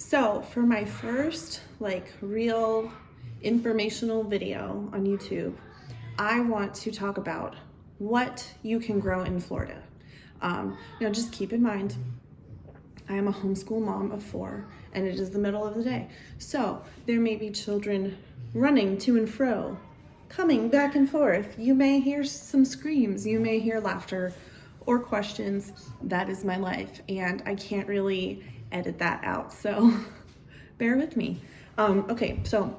So for my first real informational video on YouTube, I want to talk about what you can grow in Florida. Now just keep in mind, I am a homeschool mom of 4 and it is the middle of the day. So there may be children running to and fro, coming back and forth. You may hear some screams, you may hear laughter or questions. That is my life and I can't really edit that out, so bear with me. Okay, so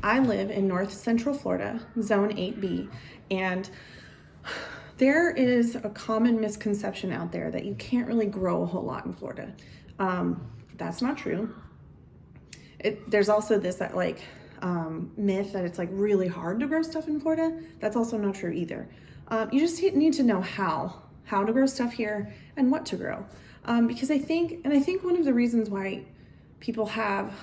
I live in North Central Florida, Zone 8B, and there is a common misconception out there that you can't really grow a whole lot in Florida. That's not true. There's also this myth that it's really hard to grow stuff in Florida. That's also not true either. You just need to know how to grow stuff here and what to grow. Because I think one of the reasons why people have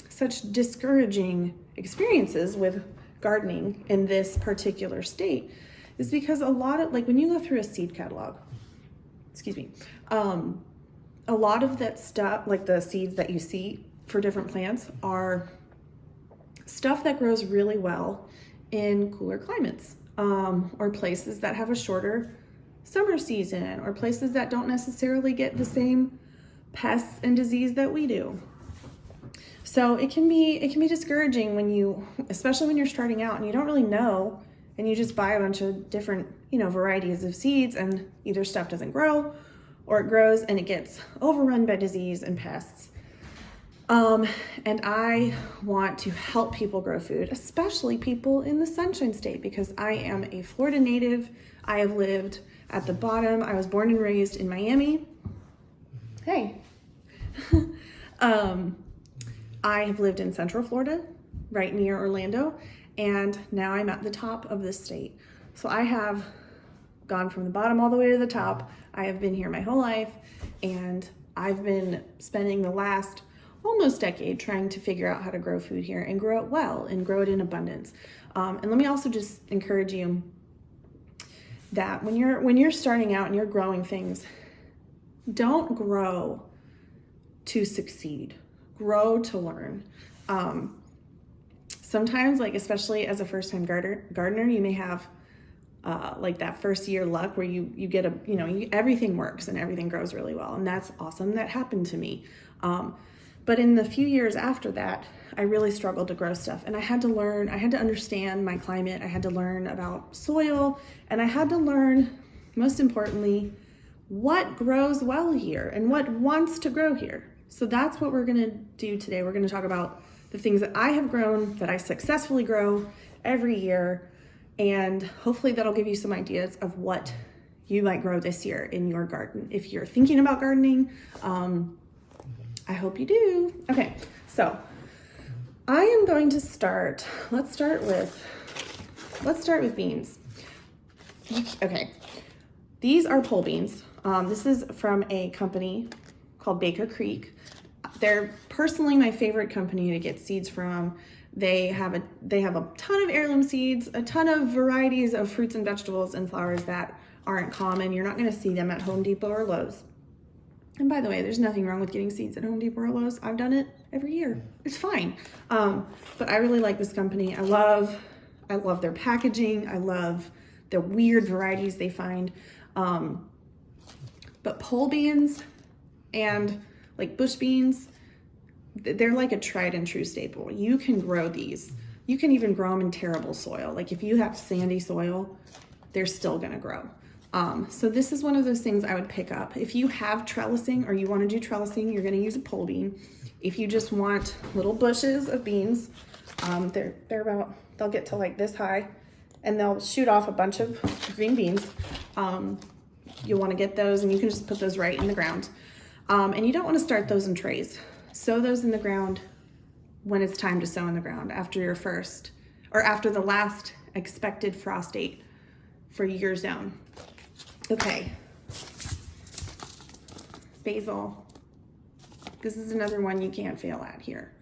such discouraging experiences with gardening in this particular state is because a lot of, when you go through a seed catalog, a lot of that stuff, the seeds that you see for different plants, are stuff that grows really well in cooler climates, or places that have a shorter summer season, or places that don't necessarily get the same pests and disease that we do. So it can be discouraging especially when you're starting out and you don't really know, and you just buy a bunch of different, varieties of seeds, and either stuff doesn't grow or it grows and it gets overrun by disease and pests. And I want to help people grow food, especially people in the Sunshine State, because I am a Florida native. I have lived at the bottom. I was born and raised in Miami. Hey. I have lived in Central Florida, right near Orlando, and now I'm at the top of this state. So I have gone from the bottom all the way to the top. I have been here my whole life, and I've been spending the last almost decade trying to figure out how to grow food here and grow it well and grow it in abundance. And let me also just encourage you that when you're starting out and you're growing things, don't grow to succeed. Grow to learn. Sometimes, especially as a first-time gardener, you may have that first year luck where you get everything works and everything grows really well, and that's awesome. That happened to me. But in the few years after that, I really struggled to grow stuff, and I had to understand my climate. I had to learn about soil, and I had to learn, most importantly, what grows well here and what wants to grow here. So that's what we're gonna do today. We're gonna talk about the things that I have grown, that I successfully grow every year, and hopefully that'll give you some ideas of what you might grow this year in your garden. If you're thinking about gardening, I hope you do. Okay, so I am going to start. Let's start with beans. Okay, these are pole beans. This is from a company called Baker Creek. They're personally my favorite company to get seeds from. They have a ton of heirloom seeds, a ton of varieties of fruits and vegetables and flowers that aren't common. You're not going to see them at Home Depot or Lowe's. And by the way, there's nothing wrong with getting seeds at Home Depot or Lowe's. I've done it every year. It's fine. But I really like this company. I love their packaging. I love the weird varieties they find. But pole beans and bush beans, they're a tried and true staple. You can grow these. You can even grow them in terrible soil. If you have sandy soil, they're still gonna grow. So this is one of those things I would pick up. If you have trellising or you wanna do trellising, you're gonna use a pole bean. If you just want little bushes of beans, they'll get to this high, and they'll shoot off a bunch of green beans. You'll wanna get those, and you can just put those right in the ground. And you don't want to start those in trays. Sow those in the ground when it's time to sow in the ground, after the last expected frost date for your zone. Okay. Basil. This is another one you can't fail at here.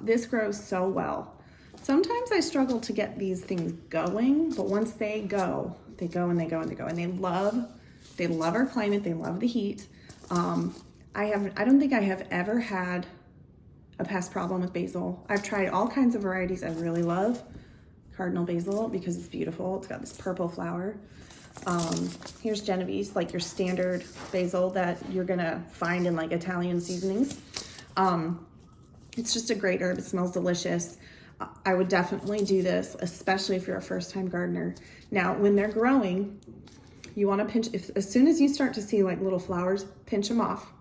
This grows so well. Sometimes I struggle to get these things going, but once they go, they go and they go and they go. And they love our climate. They love the heat. I don't think I have ever had a pest problem with basil. I've tried all kinds of varieties I really love. Cardinal basil, because it's beautiful. It's got this purple flower. Here's Genovese, like your standard basil that you're gonna find in like Italian seasonings. It's just a great herb. It smells delicious. I would definitely do this, especially if you're a first-time gardener. Now, when they're growing, you want to pinch, as soon as you start to see like little flowers, pinch them off.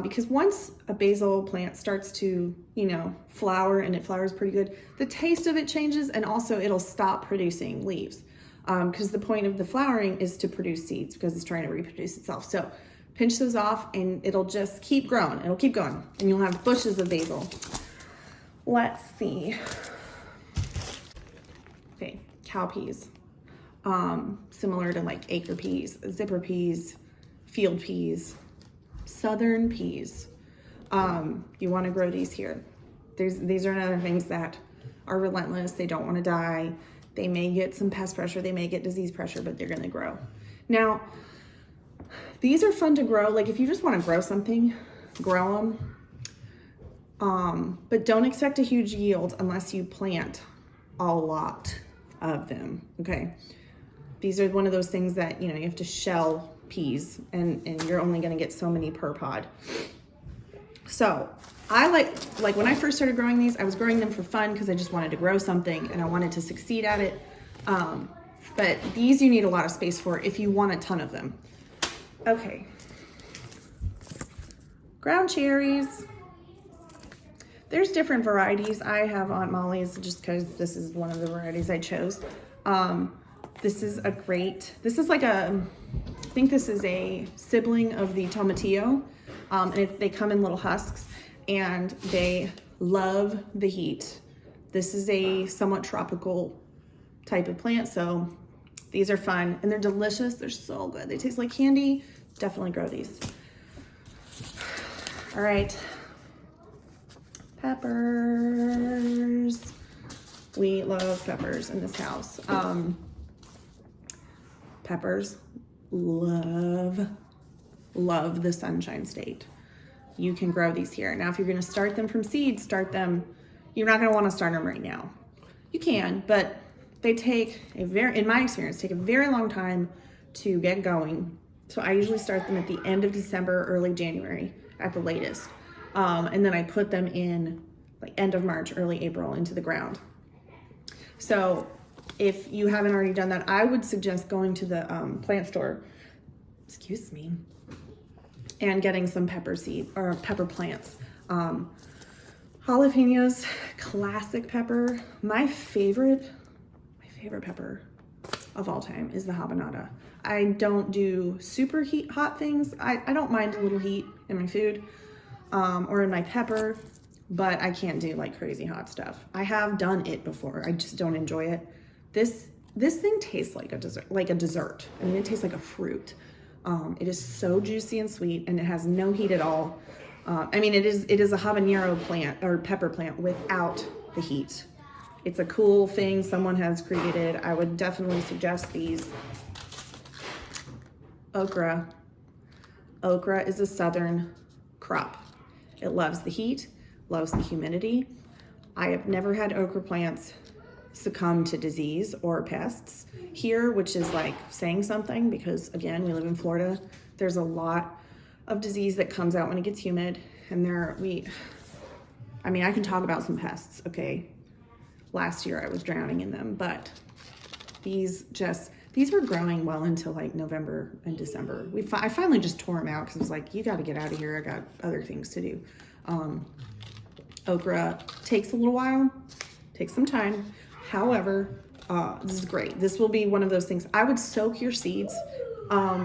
Because once a basil plant starts to, flower, and it flowers pretty good, the taste of it changes, and also it'll stop producing leaves. Because the point of the flowering is to produce seeds, because it's trying to reproduce itself. So pinch those off and it'll just keep growing. It'll keep going, and you'll have bushes of basil. Let's see. Okay, cowpeas. Similar to like acre peas, zipper peas, field peas, southern peas. You want to grow these here. These are other things that are relentless. They don't want to die. They may get some pest pressure. They may get disease pressure, but they're going to grow. Now, these are fun to grow. Like if you just want to grow something, grow them. But don't expect a huge yield unless you plant a lot of them, okay? These are one of those things that, you have to shell peas, and you're only gonna get so many per pod. So I like when I first started growing these, I was growing them for fun because I just wanted to grow something and I wanted to succeed at it. But these you need a lot of space for if you want a ton of them. Okay. Ground cherries. There's different varieties. I have Aunt Molly's just because this is one of the varieties I chose. This is I think this is a sibling of the tomatillo. And they come in little husks and they love the heat. This is a somewhat tropical type of plant, so these are fun and they're delicious. They're so good. They taste like candy. Definitely grow these. All right. Peppers. We love peppers in this house. Peppers love the Sunshine State. You can grow these here. Now, if you're going to start them from seed, you're not going to want to start them right now. You can, but they in my experience, take a very long time to get going. So I usually start them at the end of December, early January at the latest. And then I put them in like end of March, early April into the ground. So if you haven't already done that, I would suggest going to the plant store, and getting some pepper seed or pepper plants. Jalapenos, classic pepper. My favorite pepper of all time is the habanada. I don't do super hot things. I don't mind a little heat in my food or in my pepper, but I can't do like crazy hot stuff. I have done it before. I just don't enjoy it. This thing tastes like a dessert. I mean, it tastes like a fruit. It is so juicy and sweet, and it has no heat at all. It is a habanero plant or pepper plant without the heat. It's a cool thing someone has created. I would definitely suggest these. Okra. Okra is a southern crop. It loves the heat, loves the humidity. I have never had okra plants succumb to disease or pests here, which is like saying something because, again, we live in Florida. There's a lot of disease that comes out when it gets humid, and I can talk about some pests, okay? Last year I was drowning in them, but these were growing well until like November and December. I finally just tore them out because I was like, you got to get out of here. I got other things to do. Okra takes a little while, takes some time. However, this is great. This will be one of those things. I would soak your seeds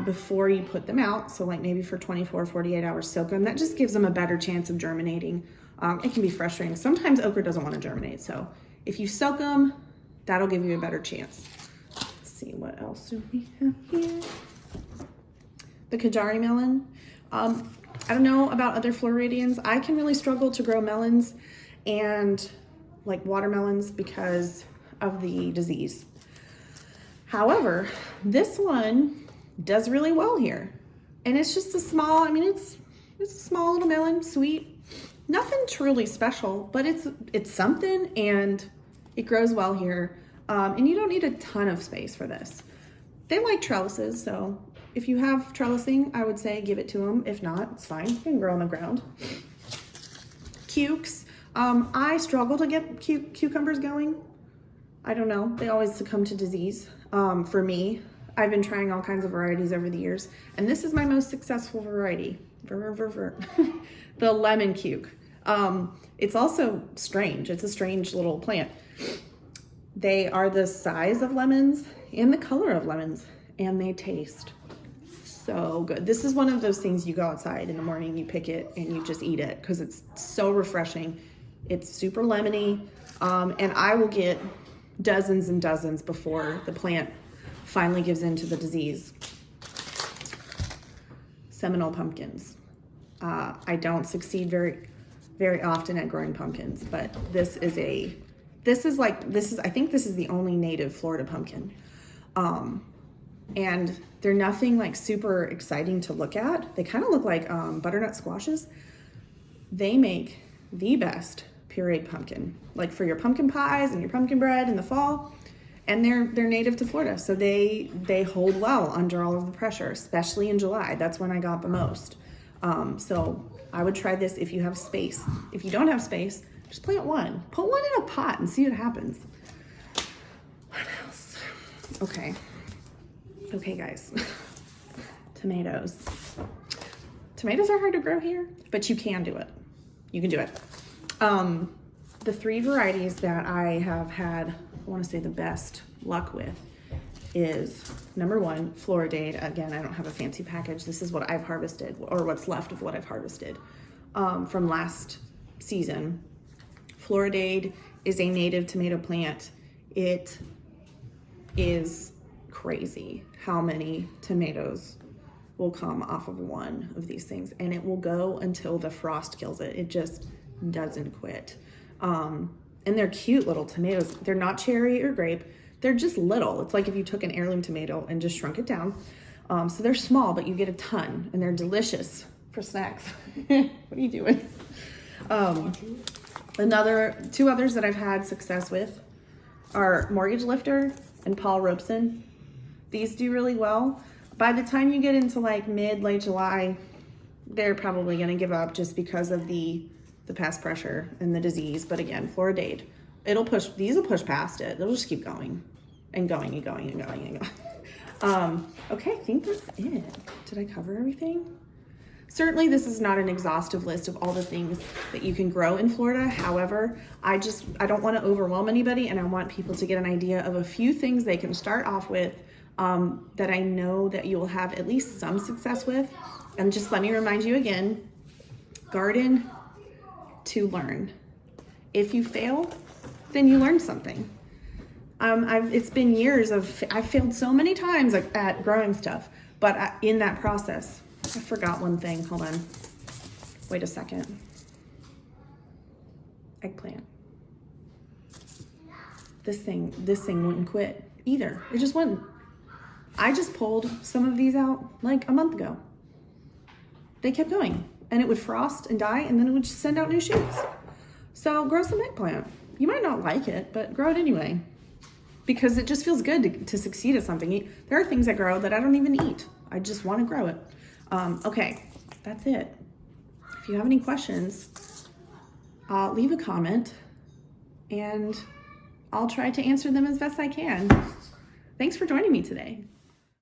before you put them out. So like maybe for 24, 48 hours, soak them. That just gives them a better chance of germinating. It can be frustrating. Sometimes okra doesn't want to germinate. So if you soak them, that'll give you a better chance. Let's see, what else do we have here? The Kajari melon. I don't know about other Floridians. I can really struggle to grow melons and like watermelons because of the disease. However, this one does really well here. And it's just a small, It's a small little melon, sweet. Nothing truly special, but it's something, and it grows well here. And you don't need a ton of space for this. They like trellises, so if you have trellising, I would say give it to them. If not, it's fine. You can grow on the ground. Cukes. I struggle to get cucumbers going. I don't know. They always succumb to disease. For me, I've been trying all kinds of varieties over the years, and this is my most successful variety. The lemon cuke. It's also strange. It's a strange little plant. They are the size of lemons and the color of lemons, and they taste so good. This is one of those things you go outside in the morning, you pick it, and you just eat it because it's so refreshing. It's super lemony, and I will get dozens and dozens before the plant finally gives in to the disease. Seminole pumpkins. I don't succeed very often at growing pumpkins, but I think this is the only native Florida pumpkin. And they're nothing like super exciting to look at. They kind of look like butternut squashes. They make the best pureed pumpkin, like for your pumpkin pies and your pumpkin bread in the fall. And they're native to Florida, so they hold well under all of the pressure, especially in July. That's when I got the most. So I would try this if you have space. If you don't have space, just plant one. Put one in a pot and see what happens. What else? Okay, guys. Tomatoes. Tomatoes are hard to grow here, but you can do it. You can do it. The 3 varieties that I have had, I want to say the best luck with is number 1, Floridade. Again, I don't have a fancy package. This is what I've harvested, or what's left of what I've harvested from last season. Floridade is a native tomato plant. It is crazy how many tomatoes will come off of one of these things, and it will go until the frost kills it. It just doesn't quit. And they're cute little tomatoes. They're not cherry or grape. They're just little. It's like if you took an heirloom tomato and just shrunk it down. So they're small, but you get a ton, and they're delicious for snacks. What are you doing? 2 others that I've had success with are Mortgage Lifter and Paul Robeson. These do really well. By the time you get into like late July, they're probably going to give up just because of the pest pressure and the disease. But again, Floridade, these will push past it. They'll just keep going and going and going and going and going. Okay, I think that's it. Did I cover everything? Certainly this is not an exhaustive list of all the things that you can grow in Florida. However, I don't want to overwhelm anybody, and I want people to get an idea of a few things they can start off with that I know that you will have at least some success with. And just let me remind you again, garden to learn. If you fail, then you learn something. It's been years I've failed so many times at growing stuff, but in that process, I forgot one thing. Hold on. Wait a second. Eggplant. This thing wouldn't quit either. It just wouldn't. I just pulled some of these out like a month ago. They kept going, and it would frost and die, and then it would just send out new shoots. So grow some eggplant. You might not like it, but grow it anyway, because it just feels good to succeed at something. There are things that grow that I don't even eat. I just want to grow it. Okay, that's it. If you have any questions, leave a comment, and I'll try to answer them as best I can. Thanks for joining me today.